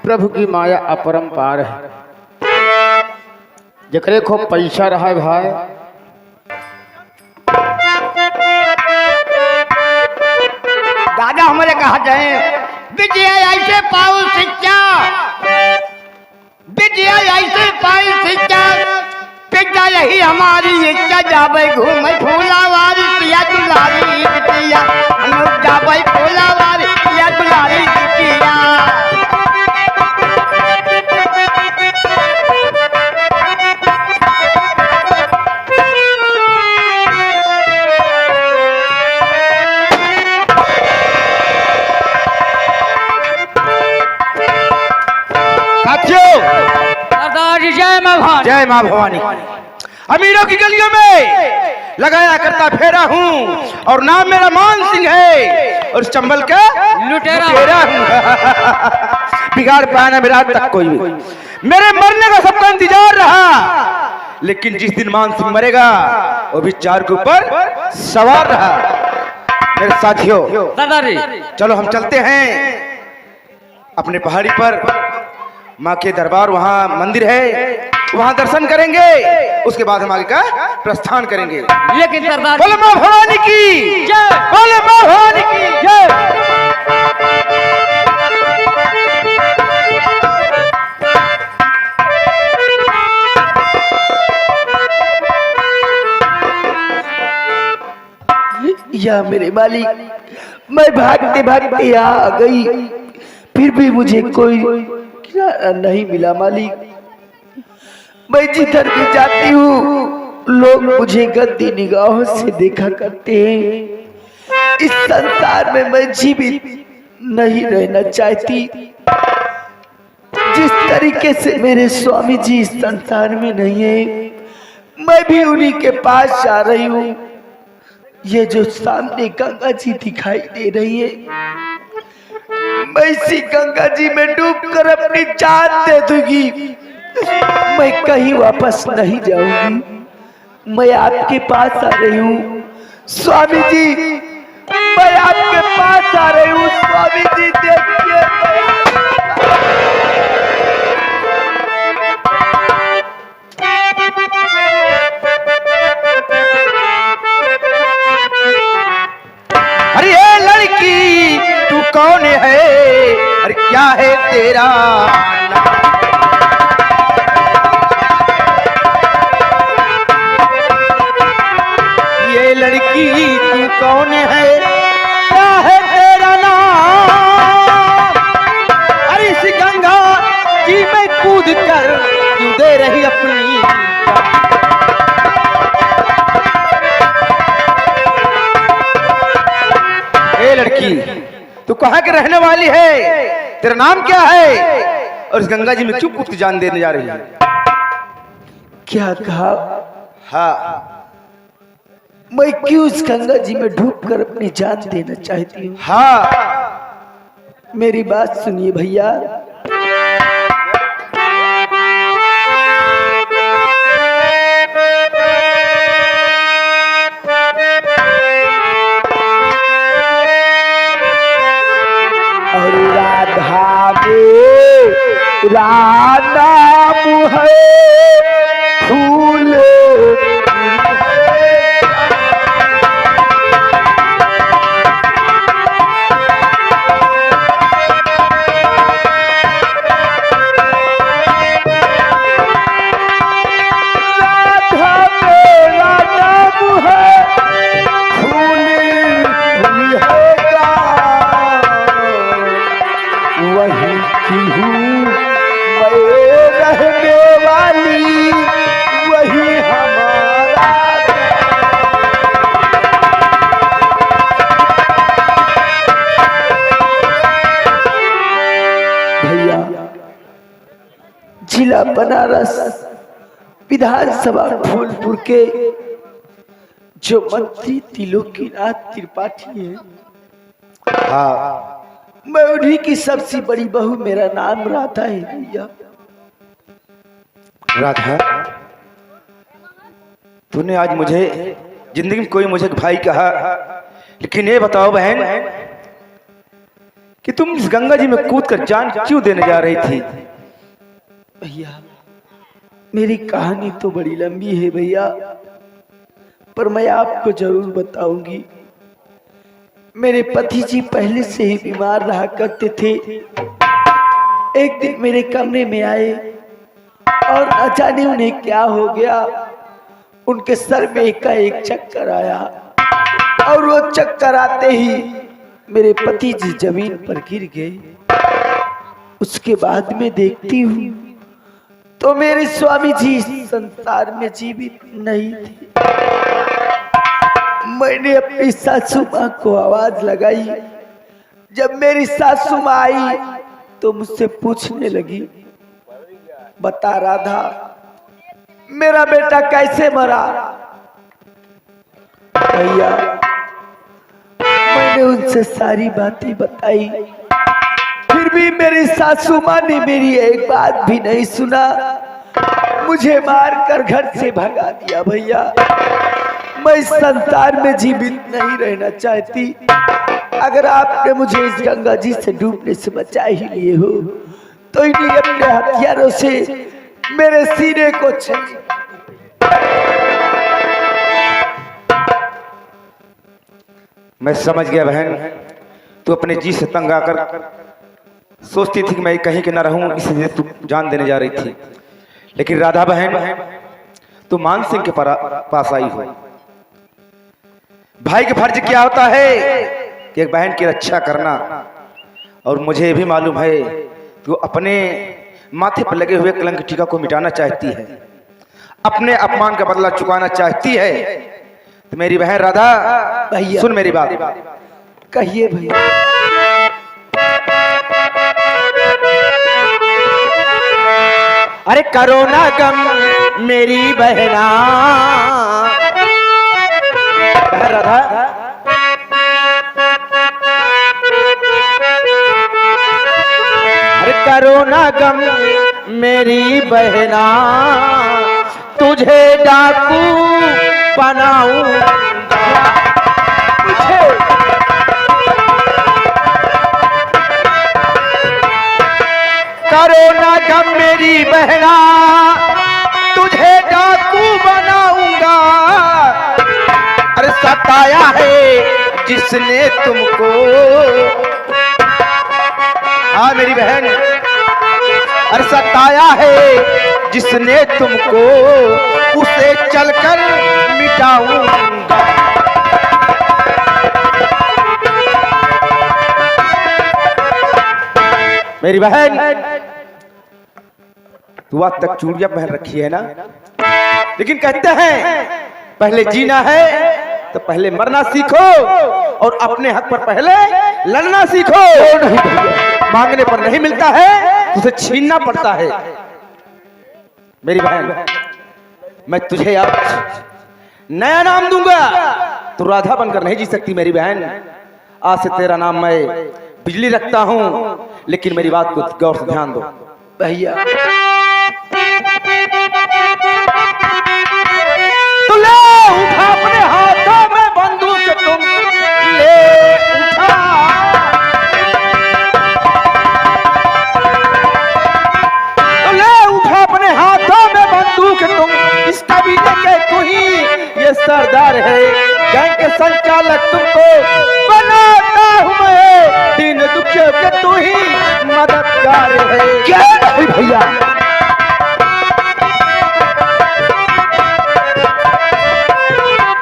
प्रभु की माया अपरंपार है। जकरे को पैसा रहा है भाई, दादा हमारे कहा जाए विजय ऐसे पाओ शिक्षा, विजय ऐसे पाई शिक्षा, पिता यही हमारी इच्छा जाबे घूमे फूलावारी पिया दुलारी बिटिया, हम जाबे फूलावारी पिया दुलारी बिटिया। जय मां भवानी, जय मां भवानी। अमीरों की गलियों में लगाया करता फेरा हूँ और नाम मेरा मान सिंह है और चंबल का लुटेरा हूँ। बिगाड़ पाया ना मेरा तक कोई भी। मेरे मरने का सबका इंतजार रहा, लेकिन जिस दिन मान सिंह मरेगा वो भी चार के ऊपर सवार रहा। मेरे साथियों दादाजी चलो हम चलते हैं अपने पहाड़ी पर, माँ के दरबार, वहाँ मंदिर है, वहाँ दर्शन करेंगे, उसके बाद हम आगे का प्रस्थान करेंगे। लेकिन सरदार बोले माँ भवानी की जय, बोले माँ भवानी की जय। या मेरे मालिक, मैं भागते भागते यहाँ आ गई, फिर भी मुझे कोई किनारा नहीं मिला मालिक। मैं जिधर भी जाती हूँ लोग मुझे गंदी निगाहों से देखा करते हैं। इस संसार में मैं जीवित नहीं रहना चाहती। जिस तरीके से मेरे स्वामी जी इस संसार में नहीं है, मैं भी उन्हीं के पास जा रही हूँ। ये जो सामने गंगा जी दिखाई दे रही है, मैं इसी गंगा जी में डूबकर अपनी जान दे दूंगी। मैं कहीं वापस नहीं जाऊंगी। मैं आपके पास आ रही हूँ स्वामी जी, मैं आपके पास आ रही हूँ स्वामी जी। देखिए अरे ये लड़की तू कौन है, अरे क्या है तेरा नाम? ये लड़की तू कौन है, क्या है तेरा नाम? अरे इस गंगा जी में कूद कर क्यों दे रही अपनी जान? ए लड़की तू कहाँ के रहने वाली है, तेरा नाम क्या है और इस गंगा जी में क्यों कूद के जान देने जा रही है? क्या कहा? हाँ मैं क्यों इस गंगा जी में डूबकर अपनी जान देना चाहती हूँ? हाँ मेरी बात सुनिए भैया। और राधा मेरा नाम है फूल, जिला बनारस विधानसभा फूलपुर के जो मंत्री त्रिलोकीनाथ त्रिपाठी है, हाँ मैं उन्हीं की सबसे बड़ी बहू, मेरा नाम राधा है भैया। राधा, तूने आज मुझे जिंदगी में कोई मुझे भाई कहा, लेकिन ये बताओ बहन कि तुम इस गंगा जी में कूद कर जान क्यों देने जा रही थी? भैया मेरी कहानी तो बड़ी लंबी है भैया, पर मैं आपको जरूर बताऊंगी। मेरे पति जी पहले से ही बीमार रहा करते थे। एक दिन मेरे कमरे में आए और न जाने उन्हें क्या हो गया, उनके सर में एक चक्कर आया और वो चक्कर आते ही मेरे पति जी जमीन पर गिर गए। उसके बाद में देखती हूँ तो मेरे स्वामी जी संसार में जीवित नहीं थे। मैंने अपनी सासू माँ को आवाज लगाई। जब मेरी सासू माँ आई तो मुझसे पूछने लगी, बता राधा मेरा बेटा कैसे मरा? भैया मैंने उनसे सारी बातें बताई, फिर भी मेरी सासू माँ ने मेरी एक बात भी नहीं सुना, मुझे मारकर घर से भगा दिया। भैया मैं इस संसार में जीवित नहीं रहना चाहती। अगर आपने मुझे इस गंगा जी से डूबने से बचा ही लिए हो तो इन्हीं अपने हथियारों से मेरे सीने को मैं समझ गया बहन, तू अपने जी से तंग आकर सोचती थी कि मैं कहीं के ना रहूं, इसलिए तू जान देने जा रही थी। लेकिन राधा बहन तू मान सिंह के पास आई हो। भाई का फर्ज क्या होता है कि एक बहन की रक्षा करना, और मुझे भी मालूम है तू अपने माथे पर लगे हुए कलंक टीका को मिटाना चाहती है, अपने अपमान का बदला चुकाना चाहती है। तो मेरी बहन राधा भैया सुन मेरी बात। कहिए भैया। अरे करो ना गम मेरी बहना, राधा अरे करो ना गम मेरी बहना, तुझे डाकू बनाऊंगा। करो ना गम मेरी बहना, तुझे डाकू बनाऊंगा। अरे सताया है जिसने तुमको, हाँ मेरी बहन, अरे सताया है जिसने तुमको, उसे चलकर मिटाऊंगा। मेरी बहन तू आज तक चूड़ियां पहन रखी है ना, लेकिन कहते हैं पहले जीना है तो पहले मरना सीखो, और अपने हक पर पहले लड़ना सीखो। मांगने पर नहीं मिलता है, उसे छीनना पड़ता है। मेरी बहन मैं तुझे आज नया नाम दूंगा, तू राधा बनकर नहीं जी सकती मेरी बहन। आज से तेरा नाम मैं बिजली रखता हूं, लेकिन मेरी बात को गौर से ध्यान दो। भैया तो ले उठा अपने हाथों में बंदूक, तुम ले उठा। तो ले उठा अपने हाथों में बंदूक, तुम इस कबीले के तू ही ये सरदार है। गैंग के संचालक तुमको बनाता हूं मैं, दिन दुखियों के तू ही मददगार है। क्या भैया?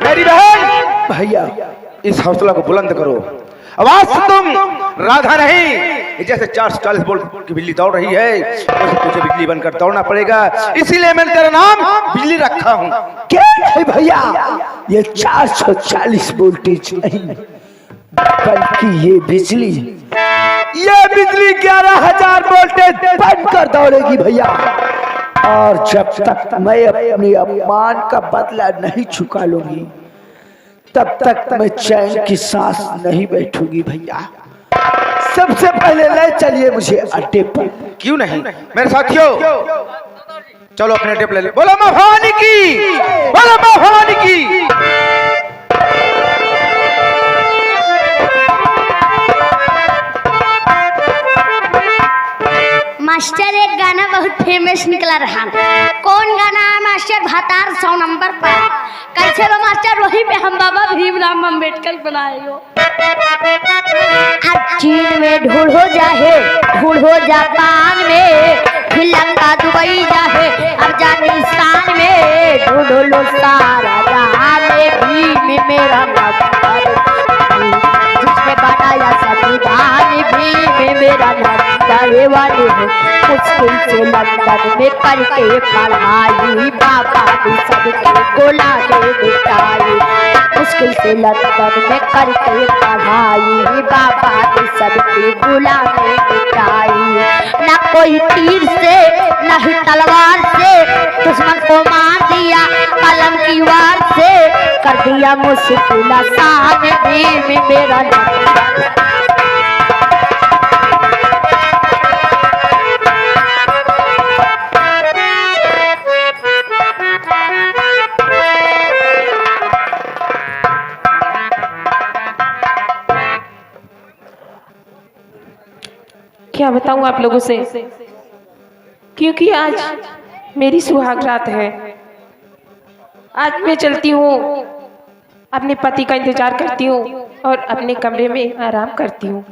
मेरी बहन भैया इस हौसला को बुलंद करो। आवाज से तुम राधा नहीं, जैसे 440 वोल्ट की बिजली दौड़ रही है, वैसे तुझे बिजली बनकर दौड़ना पड़ेगा। इसीलिए मैंने तेरा नाम बिजली रखा हूँ। क्या है भैया? ये 440 वोल्टेज नहीं, बल्कि ये बिजली 11,000 वोल्टेज बनकर दौड़ेगी भैया। और जब तक मैं अपने अपमान का बदला नहीं चुका लूंगी, तब तक मैं चैन की सांस नहीं बैठूंगी भैया। सबसे पहले ले चलिए मुझे अड्डे पर। क्यों नहीं मेरे साथियों, चलो अपने अड्डे पर ले। बोलो मां भवानी की, बोलो मां भवानी की। मास्टर एक गाना बहुत फेमस निकला रहा। कौन गाना है मास्टर? भातार 100 नंबर पर। कैसे लो मास्टर? वही पे हम बाबा भीमराव अम्बेडकर बनाए हो। अब चीन में ढूंढो जाहे, ढूंढो जापान में, श्रीलंका दुबई जाहे, अफगानिस्तान में, ढूंढो लो सारा जहां में भीम मेरा नंबर, जिसने बनाया संविधान भीम मेरा नंबर वाले हो। मुश्किल से लंदन में करके पढ़ाई बाबा ने सबके गुलामी मिटाई। मुश्किल से लंदन में करके पढ़ाई बाबा ने सबकी गुलामी मिटाई। न कोई तीर से न ही तलवार से दुश्मन को मार दिया, कलम की वार से कर दिया मुश्किल आसान भीम मेरा नंबर। क्या बताऊं आप लोगों से, क्योंकि आज मेरी सुहाग रात है। आज मैं चलती हूँ, अपने पति का इंतजार करती हूँ और अपने कमरे में आराम करती हूँ।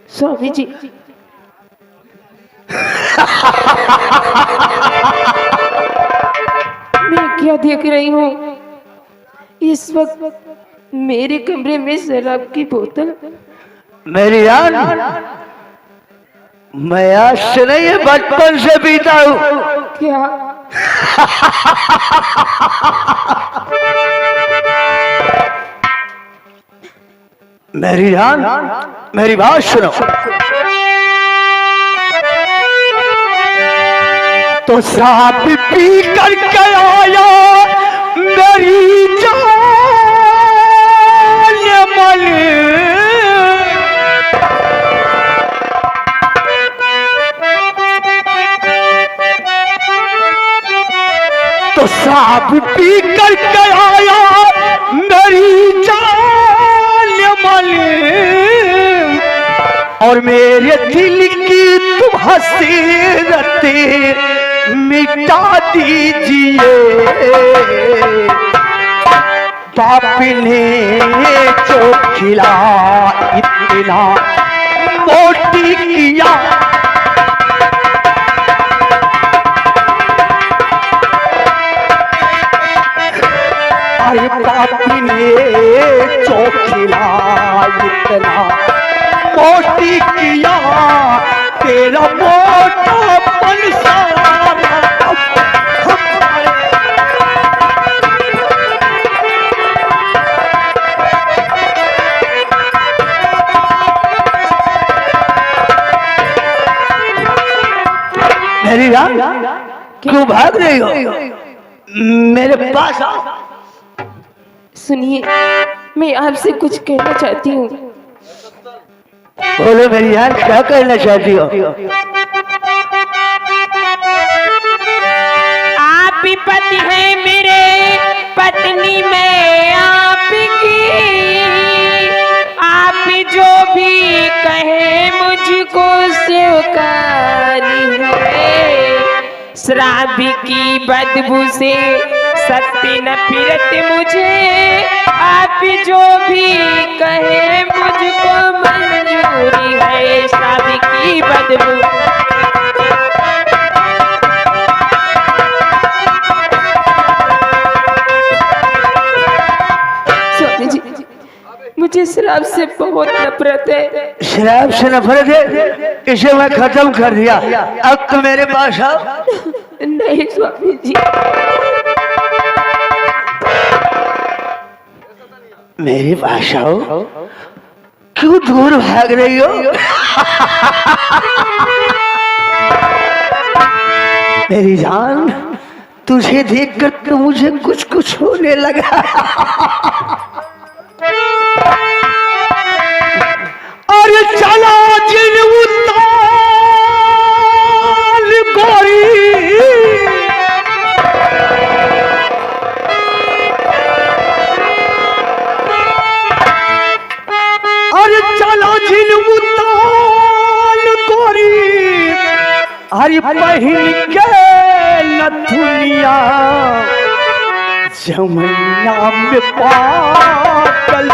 स्वामी जी, मैं क्या देख रही हूँ? इस वक्त मेरे कमरे में शराब की बोतल। मेरी जान, मैं आज से नहीं बचपन से पीता हूँ। क्या? मेरी जान, मेरी बात सुनो। तो शराब पी कर आया मेरी जान मन, तो शराब पी कर आया मेरी जान मन, और मेरे दिल की तुम हसीरतें मिटा दीजिए। बाप ने जो खिला इतना मोटी किया, अरे बाप ने जो खिला इतना मोटी किया, तेरा मोटा पंसारा। मेरी जान, क्यों भाग रही हो? मेरे पास आओ। सुनिए, मैं आपसे कुछ कहना चाहती हूँ। बोलो मेरी जान, क्या कहना चाहती हो? आप ही पति हैं मेरे, पत्नी मैं आपकी। आप जो भी कहे मुझको स्वीकारी है। शराब की बदबू से सत्य न फिरत मुझे, आप जो भी कहे मुझको मंजूरी है। शराब की बदबू मुझे शराब से बहुत नफरत है। शराब से नफरत है? इसे मैं खत्म कर दिया। अब तो मेरे पास आओ। नहीं स्वामी जी, मेरे पास आओ। क्यों दूर भाग रही हो? मेरी जान, तुझे देखकर तो मुझे कुछ कुछ होने लगा। हरि पहिन के नथुनिया जमैया में पागल